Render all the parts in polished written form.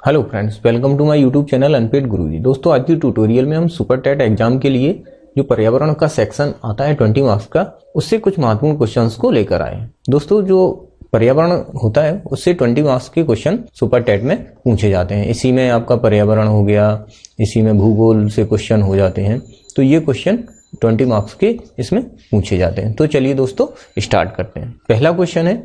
Hello friends, welcome to my YouTube channel Unpaid Guruji. दोस्तों, आज की ट्यूटोरियल में हम सुपर टेट एग्जाम के लिए जो पर्यावरण का सेक्शन आता है 20 मार्क्स का, उससे कुछ महत्वपूर्ण क्वेश्चंस को लेकर आए हैं। दोस्तों, जो पर्यावरण होता है उससे 20 मार्क्स के क्वेश्चन सुपर टेट में पूछे जाते हैं। इसी में आपका पर्यावरण हो गया, इसी में भूगोल से क्वेश्चन हो जाते हैं। तो ये क्वेश्चन 20 मार्क्स के इसमें पूछे जाते हैं। तो चलिए दोस्तों स्टार्ट करते हैं। पहला क्वेश्चन है,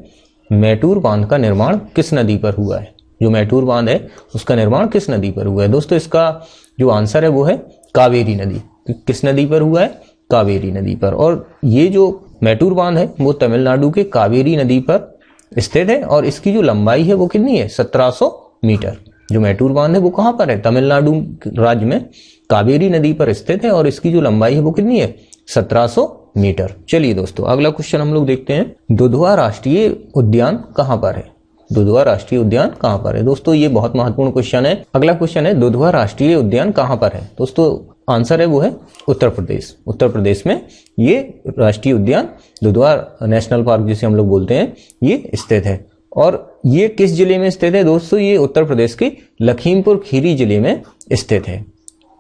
मैटूर बांध का निर्माण किस नदी पर हुआ है? जो मैटूर बांध है उसका निर्माण किस नदी पर हुआ है? दोस्तों, इसका जो आंसर है वो है कावेरी नदी। किस नदी पर हुआ है? कावेरी नदी पर। और ये जो मैटूर बांध है वो तमिलनाडु के कावेरी नदी पर स्थित है और इसकी जो लंबाई है वो कितनी है? 1700 मीटर। जो मैटूर बांध है वो कहां पर है? तमिलनाडु राज्य में कावेरी नदी पर स्थित है और इसकी जो लंबाई है वो कितनी है? 1700 मीटर। चलिए दोस्तों, अगला क्वेश्चन हम लोग देखते हैं। दुधवा राष्ट्रीय उद्यान कहां पर है? दुधवा राष्ट्रीय उद्यान कहां पर है? दोस्तों, ये बहुत महत्वपूर्ण क्वेश्चन है। अगला क्वेश्चन है, दुधवा राष्ट्रीय उद्यान कहां पर है? दोस्तों, आंसर है वो है उत्तर प्रदेश। उत्तर प्रदेश में ये राष्ट्रीय उद्यान दुधवा नेशनल पार्क जिसे हम लोग बोलते हैं ये स्थित है। और ये किस जिले में स्थित है? दोस्तों, ये उत्तर प्रदेश के लखीमपुर खीरी जिले में स्थित है।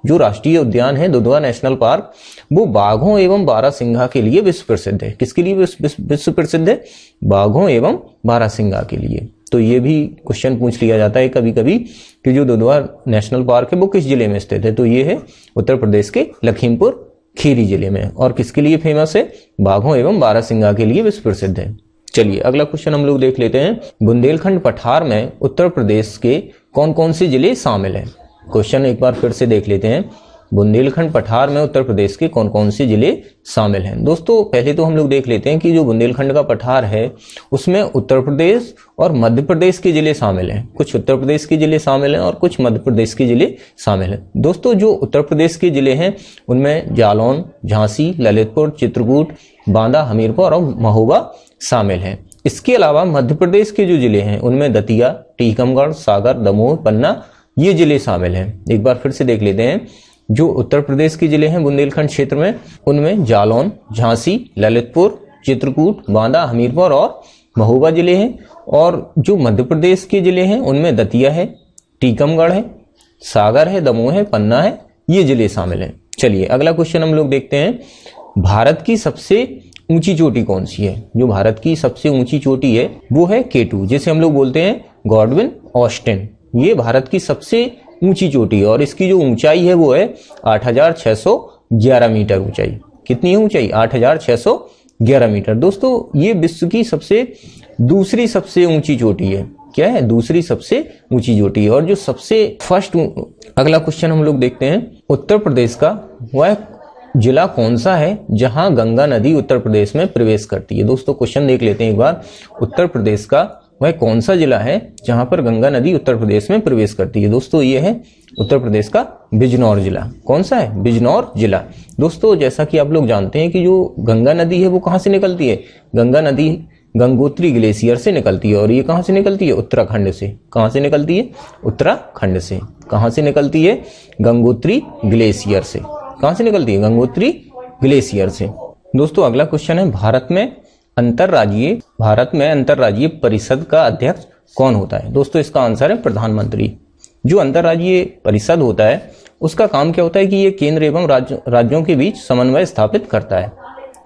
जो राष्ट्रीय उद्यान है दुधवा नेशनल पार्क, वो बाघों एवं बारहसिंघा के लिए विश्व प्रसिद्ध है। किसके लिए विश्व प्रसिद्ध है? बाघों एवं बारहसिंघा के लिए। तो ये भी क्वेश्चन पूछ लिया जाता है कभी कभी कि जो दुधवा नेशनल पार्क है वो किस जिले में स्थित है? तो ये है उत्तर प्रदेश के लखीमपुर खीरी जिले में। और किसके लिए फेमस है? बाघों एवं बारहसिंघा के लिए विश्व प्रसिद्ध है। चलिए अगला क्वेश्चन हम लोग देख लेते हैं। बुंदेलखंड पठार में उत्तर प्रदेश के कौन कौन से जिले शामिल हैं? क्वेश्चन एक बार फिर से देख लेते हैं। बुंदेलखंड पठार में उत्तर प्रदेश के कौन कौन से जिले शामिल हैं? दोस्तों, पहले तो हम लोग देख लेते हैं कि जो बुंदेलखंड का पठार है उसमें उत्तर प्रदेश और मध्य प्रदेश के जिले शामिल हैं। कुछ उत्तर प्रदेश के जिले शामिल हैं और कुछ मध्य प्रदेश के जिले शामिल हैं। दोस्तों, जो उत्तर प्रदेश के जिले हैं उनमें जालौन, झांसी, ललितपुर, चित्रकूट, बांदा, हमीरपुर और महोबा शामिल हैं। इसके अलावा मध्य प्रदेश के जो जिले हैं उनमें दतिया, टीकमगढ़, सागर, दमोह, पन्ना ये जिले शामिल हैं। एक बार फिर से देख लेते हैं। जो उत्तर प्रदेश के जिले हैं बुंदेलखंड क्षेत्र में उनमें जालौन, झांसी, ललितपुर, चित्रकूट, बांदा, हमीरपुर और महोबा जिले हैं। और जो मध्य प्रदेश के जिले हैं उनमें दतिया है, टीकमगढ़ है, सागर है, दमोह है, पन्ना है, ये जिले शामिल हैं। चलिए अगला क्वेश्चन हम लोग देखते हैं। भारत की सबसे ऊंची चोटी कौन सी है? जो भारत की सबसे ऊंची चोटी है वो है K2, जिसे हम लोग बोलते हैं गॉडविन ऑस्टिन। ये भारत की सबसे ऊंची चोटी है और इसकी जो ऊंचाई है वो है 8611 मीटर ऊंचाई। कितनी है ऊंचाई? 8611 मीटर। दोस्तों, ये विश्व की दूसरी सबसे ऊंची चोटी है। क्या है? दूसरी सबसे ऊंची चोटी है। और जो सबसे फर्स्ट, अगला क्वेश्चन हम लोग देखते हैं। उत्तर प्रदेश का वह जिला कौन सा है जहां गंगा नदी उत्तर प्रदेश में प्रवेश करती है? दोस्तों, क्वेश्चन देख लेते हैं एक बार। उत्तर प्रदेश का वह कौन सा जिला है जहां पर गंगा नदी उत्तर प्रदेश में प्रवेश करती है? दोस्तों, ये है उत्तर प्रदेश का बिजनौर जिला। कौन सा है? बिजनौर जिला। दोस्तों, जैसा कि आप लोग जानते हैं कि जो गंगा नदी है वो कहां से निकलती है? गंगा नदी गंगोत्री ग्लेशियर से निकलती है। और ये कहां से निकलती है? उत्तराखंड से। कहां से निकलती है? उत्तराखंड से। कहां से निकलती है? गंगोत्री ग्लेशियर से। कहां से निकलती है? गंगोत्री ग्लेशियर से। दोस्तों, अगला क्वेश्चन है, भारत में अंतरराज्यीय परिषद का अध्यक्ष कौन होता है? दोस्तों, इसका आंसर है प्रधानमंत्री। जो अंतरराज्यीय परिषद होता है उसका काम क्या होता है कि ये केंद्र एवं राज्यों के बीच समन्वय स्थापित करता है।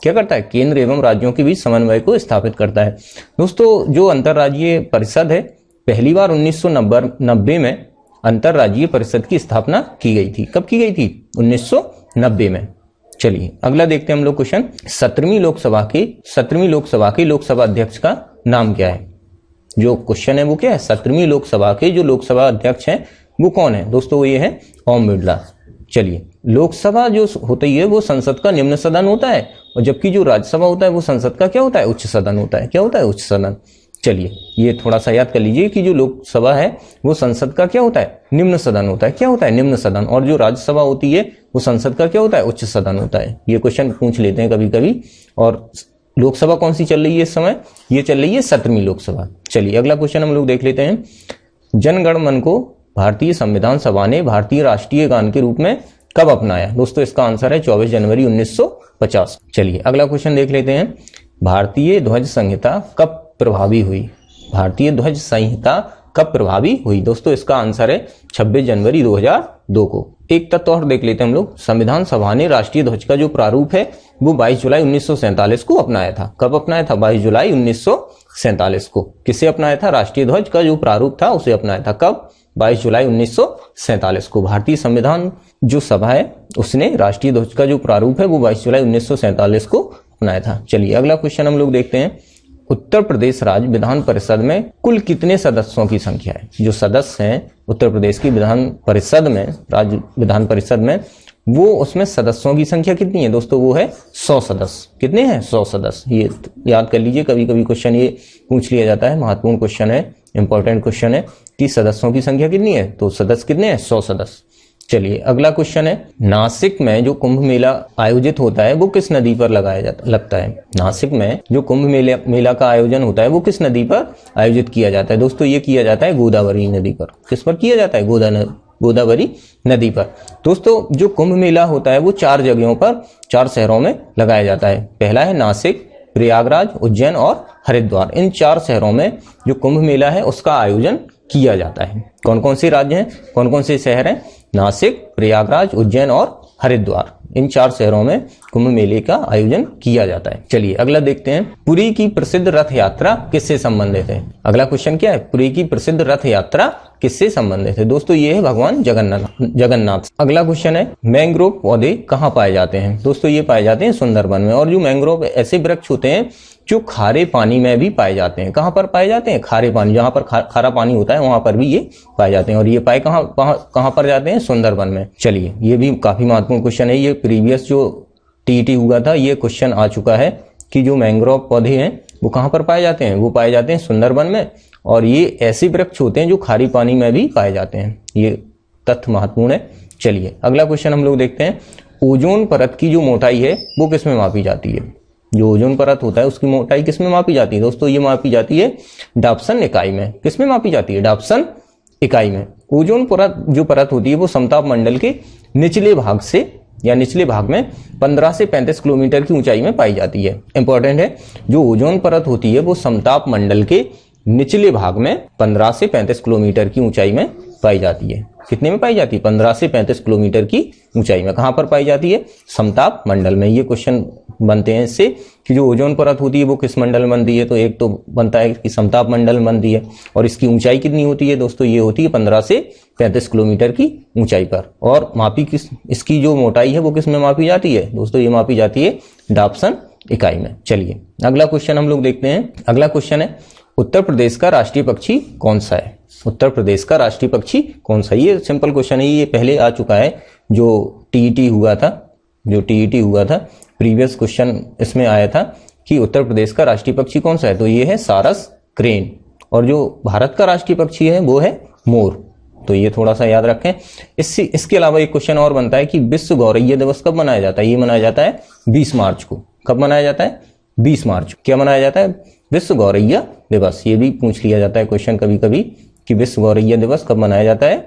क्या करता है? केंद्र एवं राज्यों के बीच समन्वय को स्थापित करता है। दोस्तों, जो अंतरराज्यीय परिषद है पहली बार 1990 में अंतरराज्यीय परिषद की स्थापना की गई थी। कब की गई थी? 1990 में। चलिए अगला देखते हैं हम लोग क्वेश्चन। 17वीं लोकसभा के लोकसभा अध्यक्ष का नाम क्या है? जो क्वेश्चन है वो क्या है? 17वीं लोकसभा के जो लोकसभा अध्यक्ष हैं वो कौन है? दोस्तों, वो ये है ओम बिरला। चलिए, लोकसभा जो होती है वो संसद का निम्न सदन होता है और जबकि जो राज्यसभा होता है वो संसद का क्या होता है? उच्च सदन होता है। क्या होता है? उच्च सदन। चलिए, ये थोड़ा सा याद कर लीजिए कि जो लोकसभा है वो संसद का क्या होता है? निम्न सदन होता है। क्या होता है? निम्न सदन। और जो राज्यसभा होती है वो संसद का क्या होता है? उच्च सदन होता है। ये क्वेश्चन पूछ लेते हैं कभी कभी। और लोकसभा कौन सी चल रही है इस समय? ये चल रही है 17वीं लोकसभा। चलिए अगला क्वेश्चन हम लोग देख लेते हैं। जन गण मन को भारतीय संविधान सभा ने भारतीय राष्ट्रीय गान के रूप में कब अपनाया? दोस्तों, इसका आंसर है 24 जनवरी 1950। चलिए अगला क्वेश्चन देख लेते हैं। भारतीय ध्वज संहिता कब प्रभावी हुई? भारतीय ध्वज संहिता कब प्रभावी हुई? दोस्तों इसका आंसर है 26 जनवरी 2002 को। एक तत्व और देख लेते हैं हम लोग। संविधान सभा ने राष्ट्रीय ध्वज का जो प्रारूप है वो 22 जुलाई 1947 को अपनाया था। कब अपनाया था? 22 जुलाई 1947 को। किसे अपनाया था? राष्ट्रीय ध्वज का जो प्रारूप था उसे अपनाया था। कब? 22 जुलाई 1947 को। भारतीय संविधान जो सभा है उसने राष्ट्रीय ध्वज का जो प्रारूप है वो 22 जुलाई 1947 को अपनाया था। चलिए अगला क्वेश्चन हम लोग देखते हैं। उत्तर प्रदेश राज्य विधान परिषद में कुल कितने सदस्यों की संख्या है? जो सदस्य हैं उत्तर प्रदेश की विधान परिषद में, राज्य विधान परिषद में, वो उसमें सदस्यों की संख्या कितनी है? दोस्तों वो है 100 सदस्य। कितने हैं? 100 सदस्य। ये याद कर लीजिए, कभी कभी क्वेश्चन ये पूछ लिया जाता है, महत्वपूर्ण क्वेश्चन है, इंपॉर्टेंट क्वेश्चन है कि सदस्यों की संख्या कितनी है। तो सदस्य कितने हैं? 100 सदस्य। चलिए अगला क्वेश्चन है। नासिक में जो कुंभ मेला आयोजित होता है वो किस नदी पर लगता है? नासिक में जो कुंभ मेला का आयोजन होता है वो किस नदी पर आयोजित किया जाता है? दोस्तों ये किया जाता है गोदावरी नदी पर। किस पर किया जाता है? गोदावरी नदी पर। दोस्तों जो कुंभ मेला होता है वो 4 जगहों पर, 4 शहरों में लगाया जाता है। पहला है नासिक, प्रयागराज, उज्जैन और हरिद्वार। इन 4 शहरों में जो कुंभ मेला है उसका आयोजन किया जाता है। कौन कौन से राज्य हैं, कौन कौन से शहर हैं? नासिक, प्रयागराज, उज्जैन और हरिद्वार। इन 4 शहरों में कुंभ मेले का आयोजन किया जाता है। चलिए अगला देखते हैं। पुरी की प्रसिद्ध रथ यात्रा किससे संबंधित है? अगला क्वेश्चन क्या है? पुरी की प्रसिद्ध रथ यात्रा किससे संबंधित है? दोस्तों ये है भगवान जगन्नाथ। अगला क्वेश्चन है। मैंग्रोव पौधे कहाँ पाए जाते हैं? दोस्तों ये पाए जाते हैं सुंदरबन में। और जो मैंग्रोव ऐसे वृक्ष होते हैं जो खारे पानी में भी पाए जाते हैं। कहाँ पर पाए जाते हैं? खारे पानी, जहां पर खारा पानी होता है वहां पर भी ये पाए जाते हैं। और ये पाए कहां पर जाते हैं? सुंदरबन में। चलिए ये भी काफी महत्वपूर्ण क्वेश्चन है। ये प्रीवियस जो टीईटी हुआ था ये क्वेश्चन आ चुका है कि जो मैंग्रोव पौधे हैं वो कहां पर पाए जाते हैं? वो पाए जाते हैं सुंदरबन में। और ये ऐसे वृक्ष होते हैं जो खारी पानी में भी पाए जाते हैं। ये तथ्य महत्वपूर्ण है। चलिए अगला क्वेश्चन हम लोग देखते हैं। ओजोन परत की जो मोटाई है वो किस में मापी जाती है? जो ओजोन परत होता है उसकी मोटाई किस में मापी जाती है? दोस्तों ये मापी जाती है डाप्सन इकाई में। किस में मापी जाती है? डाप्सन इकाई में। ओजोन परत जो परत होती है वो समताप मंडल के निचले भाग से या निचले भाग में 15 से 35 किलोमीटर की ऊंचाई में पाई जाती है। इंपॉर्टेंट है, जो ओजोन परत होती है वो समताप मंडल के निचले भाग में 15 से 35 किलोमीटर की ऊंचाई में पाई जाती है। कितने में पाई जाती है? 15 से 35 किलोमीटर की ऊंचाई में। कहां पर पाई जाती है? समताप मंडल में। ये क्वेश्चन बनते हैं इससे कि जो ओजोन परत होती है वो किस मंडल में बनती है? तो एक तो बनता है कि समताप मंडल में बनती है। और इसकी ऊंचाई कितनी होती है? दोस्तों ये होती है 15 से 35 किलोमीटर की ऊंचाई पर। और मापी इसकी जो मोटाई है वो किस में मापी जाती है? दोस्तों ये मापी जाती है डाप्सन इकाई में। चलिए अगला क्वेश्चन हम लोग देखते हैं। अगला क्वेश्चन है। उत्तर प्रदेश का राष्ट्रीय पक्षी कौन सा है? उत्तर प्रदेश का राष्ट्रीय पक्षी कौन सा? ये सिंपल क्वेश्चन है, ये पहले आ चुका है। जो टीईटी हुआ था प्रीवियस क्वेश्चन इसमें आया था कि उत्तर प्रदेश का राष्ट्रीय पक्षी कौन सा है? तो ये है सारस क्रेन। और जो भारत का राष्ट्रीय पक्षी है वो है मोर। तो ये थोड़ा सा याद रखें। इसके अलावा एक क्वेश्चन और बनता है कि विश्व गौरैया दिवस कब मनाया जाता है? ये मनाया जाता है 20 मार्च को। कब मनाया जाता है? 20 मार्च। क्या मनाया जाता है? विश्व गौरैया दिवस। ये भी पूछ लिया जाता है क्वेश्चन कभी कभी कि विश्व गौरैया दिवस कब मनाया जाता है?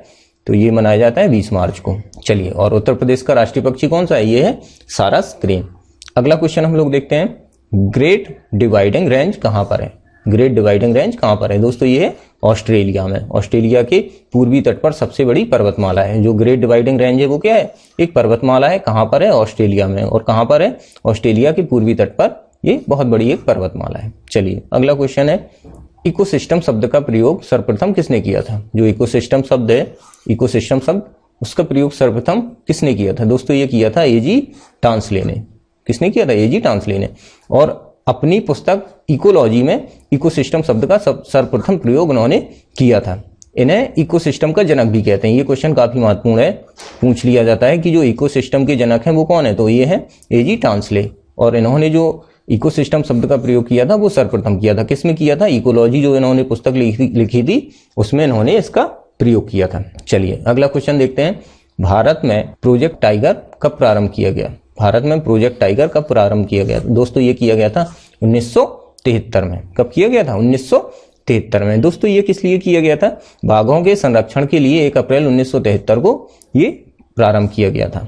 तो ये मनाया जाता है 20 मार्च को। चलिए, और उत्तर प्रदेश का राष्ट्रीय पक्षी कौन सा है? ये है सारस क्रेन। अगला क्वेश्चन हम लोग देखते हैं। ग्रेट डिवाइडिंग रेंज कहां पर है? ग्रेट डिवाइडिंग रेंज कहां पर है? दोस्तों ये है ऑस्ट्रेलिया में। ऑस्ट्रेलिया के पूर्वी तट पर सबसे बड़ी पर्वतमाला है। जो ग्रेट डिवाइडिंग रेंज है वो क्या है? एक पर्वतमाला है। कहां पर है? ऑस्ट्रेलिया में। और कहां पर है? ऑस्ट्रेलिया के पूर्वी तट पर ये बहुत बड़ी एक पर्वतमाला है। चलिए अगला क्वेश्चन है। इकोसिस्टम शब्द का प्रयोग सर्वप्रथम किसने किया था? जो इकोसिस्टम शब्द है, इकोसिस्टम शब्द, उसका प्रयोग सर्वप्रथम किसने किया था? दोस्तों ये किया था एजी टांसले ने। किसने किया था? एजी टांसले ने। और अपनी पुस्तक इकोलॉजी में इकोसिस्टम शब्द का सर्वप्रथम प्रयोग उन्होंने किया था। इन्हें इकोसिस्टम का जनक भी कहते हैं। ये क्वेश्चन काफी महत्वपूर्ण है, पूछ लिया जाता है कि जो इकोसिस्टम के जनक हैं वो कौन है? तो ये है एजी टांसले। और इन्होंने जो इकोसिस्टम शब्द का प्रयोग किया था वो सर्वप्रथम किया था। किसमें किया था? इकोलॉजी जो इन्होंने पुस्तक लिखी थी उसमें इन्होंने इसका प्रयोग किया था। चलिए अगला क्वेश्चन देखते हैं। भारत में प्रोजेक्ट टाइगर कब प्रारंभ किया गया? भारत में प्रोजेक्ट टाइगर कब प्रारंभ किया गया? दोस्तों ये किया गया था 1973 में। कब किया गया था? 1973 में। दोस्तों ये किस लिए किया गया था? बाघों के संरक्षण के लिए 1 अप्रैल 1973 को ये प्रारंभ किया गया था।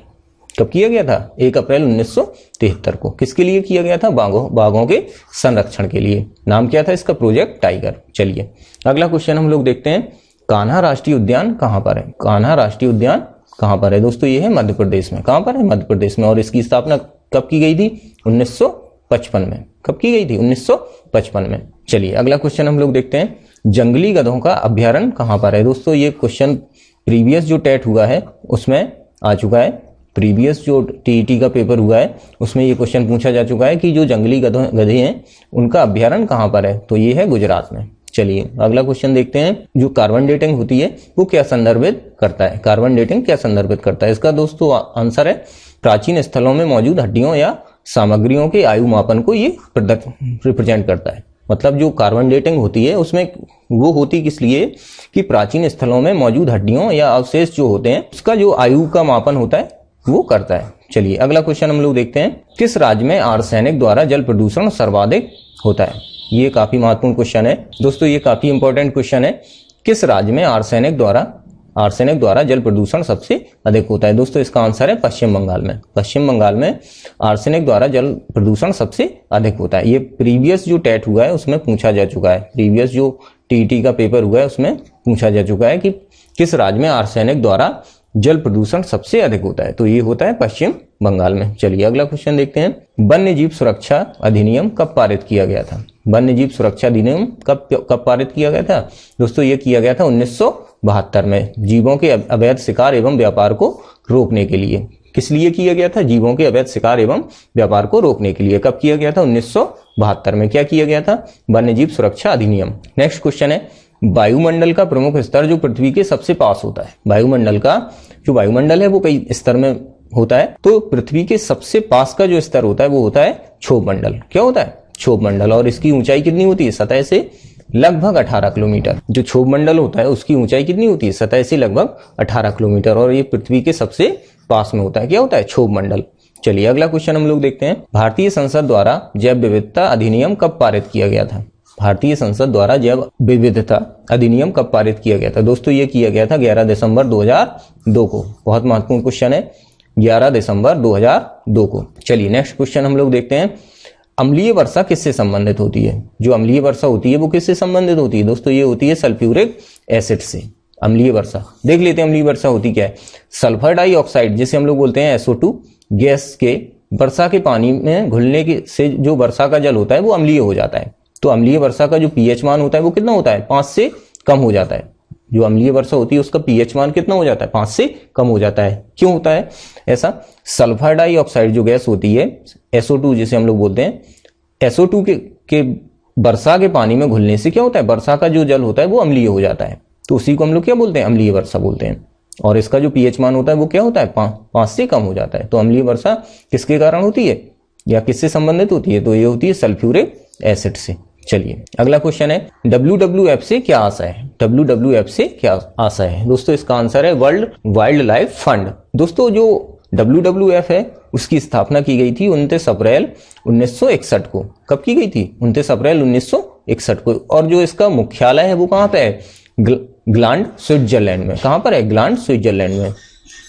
कब किया गया था? 1 अप्रैल 1973 को। किसके लिए किया गया था? बाघों के संरक्षण के लिए। नाम क्या था इसका? Project tiger. चलिए अगला क्वेश्चन हम लोग देखते हैं, कान्हा राष्ट्रीय उद्यान कहां पर है? कान्हा राष्ट्रीय उद्यान कहां पर है? दोस्तों ये है मध्य प्रदेश में। कहां पर है? मध्य प्रदेश में। और इसकी स्थापना कब की गई थी? 1955 में। कब की गई थी? 1955 में। चलिए अगला क्वेश्चन हम लोग देखते हैं, जंगली गधों का अभ्यारण्य कहां पर है? दोस्तों ये क्वेश्चन प्रीवियस जो टेट हुआ है उसमें आ चुका है। प्रीवियस जो टीईटी का पेपर हुआ है उसमें ये क्वेश्चन पूछा जा चुका है कि जो जंगली गधे हैं उनका अभ्यारण्य कहां पर है? तो ये है गुजरात में। चलिए अगला क्वेश्चन देखते हैं, जो कार्बन डेटिंग होती है वो क्या संदर्भित करता है? कार्बन डेटिंग क्या संदर्भित करता है? इसका दोस्तों आंसर है, प्राचीन स्थलों में मौजूद हड्डियों या सामग्रियों के आयु मापन को ये रिप्रेजेंट करता है। मतलब जो कार्बन डेटिंग होती है उसमें वो होती किस लिए कि प्राचीन स्थलों में मौजूद हड्डियों या अवशेष जो होते हैं उसका जो आयु का मापन होता है वो करता है। चलिए अगला क्वेश्चन हम लोग देखते हैं, किस राज्य में आर्सेनिक द्वारा जल प्रदूषण सर्वाधिक होता है? ये काफी महत्वपूर्ण क्वेश्चन है दोस्तों, ये काफी इंपॉर्टेंट क्वेश्चन है। किस राज्य में आर्सेनिक द्वारा जल प्रदूषण सबसे अधिक होता है? दोस्तों इसका आंसर है पश्चिम बंगाल में। पश्चिम बंगाल में आर्सेनिक द्वारा जल प्रदूषण सबसे अधिक होता है। ये प्रीवियस जो टेट हुआ है उसमें पूछा जा चुका है। प्रीवियस जो टीईटी का पेपर हुआ है उसमें पूछा जा चुका है कि किस राज्य में आर्सेनिक द्वारा जल प्रदूषण सबसे अधिक होता है? तो ये होता है पश्चिम बंगाल में। चलिए अगला क्वेश्चन देखते हैं, वन्य जीव सुरक्षा अधिनियम कब पारित किया गया था? वन्य जीव सुरक्षा अधिनियम कब पारित किया गया था? दोस्तों ये किया गया था 1972 में, जीवों के अवैध शिकार एवं व्यापार को रोकने के लिए। किस लिए किया गया था? जीवों के अवैध शिकार एवं व्यापार को रोकने के लिए। कब किया गया था? 1972 में। क्या किया गया था? वन्य जीव सुरक्षा अधिनियम। नेक्स्ट क्वेश्चन है, वायुमंडल का प्रमुख स्तर जो पृथ्वी के सबसे पास होता है। वायुमंडल है वो कई स्तर में होता है, तो पृथ्वी के सबसे पास का जो स्तर होता है वो होता है क्षोभ मंडल। क्या होता है? क्षोभ मंडल। और इसकी ऊंचाई कितनी होती है? सतह से लगभग 18 किलोमीटर। जो क्षोभ मंडल होता है उसकी ऊंचाई कितनी होती है? सतह से लगभग 18 किलोमीटर। और ये पृथ्वी के सबसे पास में होता है। क्या होता है? क्षोभ मंडल। चलिए अगला क्वेश्चन हम लोग देखते हैं, भारतीय संसद द्वारा जैव विविधता अधिनियम कब पारित किया गया था? भारतीय संसद द्वारा जैव विविधता अधिनियम कब पारित किया गया था? दोस्तों ये किया गया था 11 दिसंबर 2002 को। बहुत महत्वपूर्ण क्वेश्चन है, 11 दिसंबर 2002 को। चलिए नेक्स्ट क्वेश्चन हम लोग देखते हैं, अम्लीय वर्षा किससे संबंधित होती है? जो अम्लीय वर्षा होती है वो किससे संबंधित होती है? दोस्तों ये होती है सल्फ्यूरिक एसिड से। अम्लीय वर्षा देख लेते हैं, अम्लीय वर्षा होती क्या है? सल्फर डाइऑक्साइड जिसे हम लोग बोलते हैं SO2 गैस के वर्षा के पानी में घुलने के से जो वर्षा का जल होता है वो अम्लीय हो जाता है। तो अम्लीय वर्षा का जो pH मान होता है वो कितना होता है? 5 से कम हो जाता है। जो अम्लीय वर्षा होती है उसका pH मान कितना हो जाता है? 5 से कम हो जाता है। क्यों होता है ऐसा? सल्फर डाइऑक्साइड जो गैस होती है SO2 जिसे हम लोग बोलते हैं, SO2 के वर्षा के पानी में घुलने से क्या होता है? वर्षा का जो जल होता है वो अम्लीय हो जाता है। तो उसी को हम लोग क्या बोलते हैं? अम्लीय वर्षा बोलते हैं। और इसका जो pH मान होता है वो क्या होता है? 5 से कम हो जाता है। तो अम्लीय वर्षा किसके कारण होती है या किससे संबंधित होती है? तो ये होती है सल्फ्यूरिक एसिड से। चलिए अगला क्वेश्चन है, WWF से क्या आशय है? WWF से क्या आशय है? दोस्तों इसका आंसर है वर्ल्ड वाइल्ड लाइफ फंड। दोस्तों जो WWF है उसकी स्थापना की गई थी 29 अप्रैल 1961 को। कब की गई थी? 29 अप्रैल 1961 को। और जो इसका मुख्यालय है वो कहां पे है? ग्लांड स्विट्जरलैंड में। कहां पर है? ग्लांड स्विट्जरलैंड में।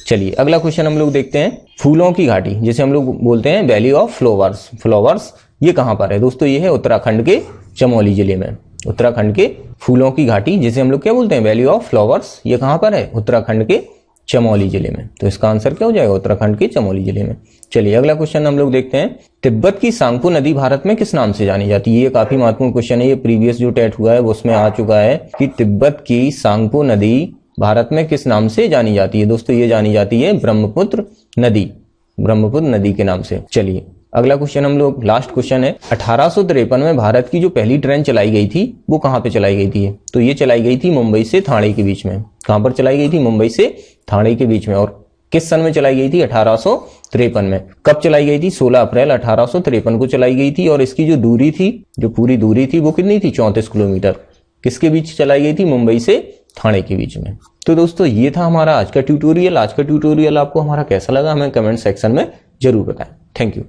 चलिए अगला क्वेश्चन हम लोग देखते हैं, फूलों की घाटी जिसे हम लोग बोलते हैं वैली ऑफ फ्लावर्स ये कहां पर है? दोस्तों ये है उत्तराखंड के चमोली जिले में। उत्तराखंड के फूलों की घाटी जिसे हम लोग क्या बोलते हैं? वैली ऑफ फ्लावर्स, ये कहां पर है? उत्तराखंड के चमोली जिले में। तो इसका आंसर क्या हो जाएगा? उत्तराखंड के चमोली जिले में। चलिए अगला क्वेश्चन हम लोग देखते हैं, तिब्बत की सांगपो नदी भारत में किस नाम से जानी जाती है? ये काफी महत्वपूर्ण क्वेश्चन है। ये प्रीवियस जो टेट हुआ है उसमें आ चुका है कि तिब्बत की सांगपो नदी भारत में किस नाम से जानी जाती है? दोस्तों ये जानी जाती है ब्रह्मपुत्र नदी के नाम से। चलिए अगला क्वेश्चन हम लोग, लास्ट क्वेश्चन है, 1853 में भारत की जो पहली ट्रेन चलाई गई थी वो कहां पे चलाई गई थी? तो ये चलाई गई थी मुंबई से ठाणे के बीच में। कहां पर चलाई गई थी? मुंबई से ठाणे के बीच में। और किस सन में चलाई गई थी? 1853 में। कब चलाई गई थी? 16 अप्रैल 1853 को चलाई गई थी। और इसकी जो दूरी थी, जो पूरी दूरी थी वो कितनी थी? 34 किलोमीटर। किसके बीच चलाई गई थी? मुंबई से ठाणे के बीच में। तो दोस्तों ये था हमारा आज का ट्यूटोरियल। आज का ट्यूटोरियल आपको हमारा कैसा लगा हमें कमेंट सेक्शन में जरूर बताएं। Thank you.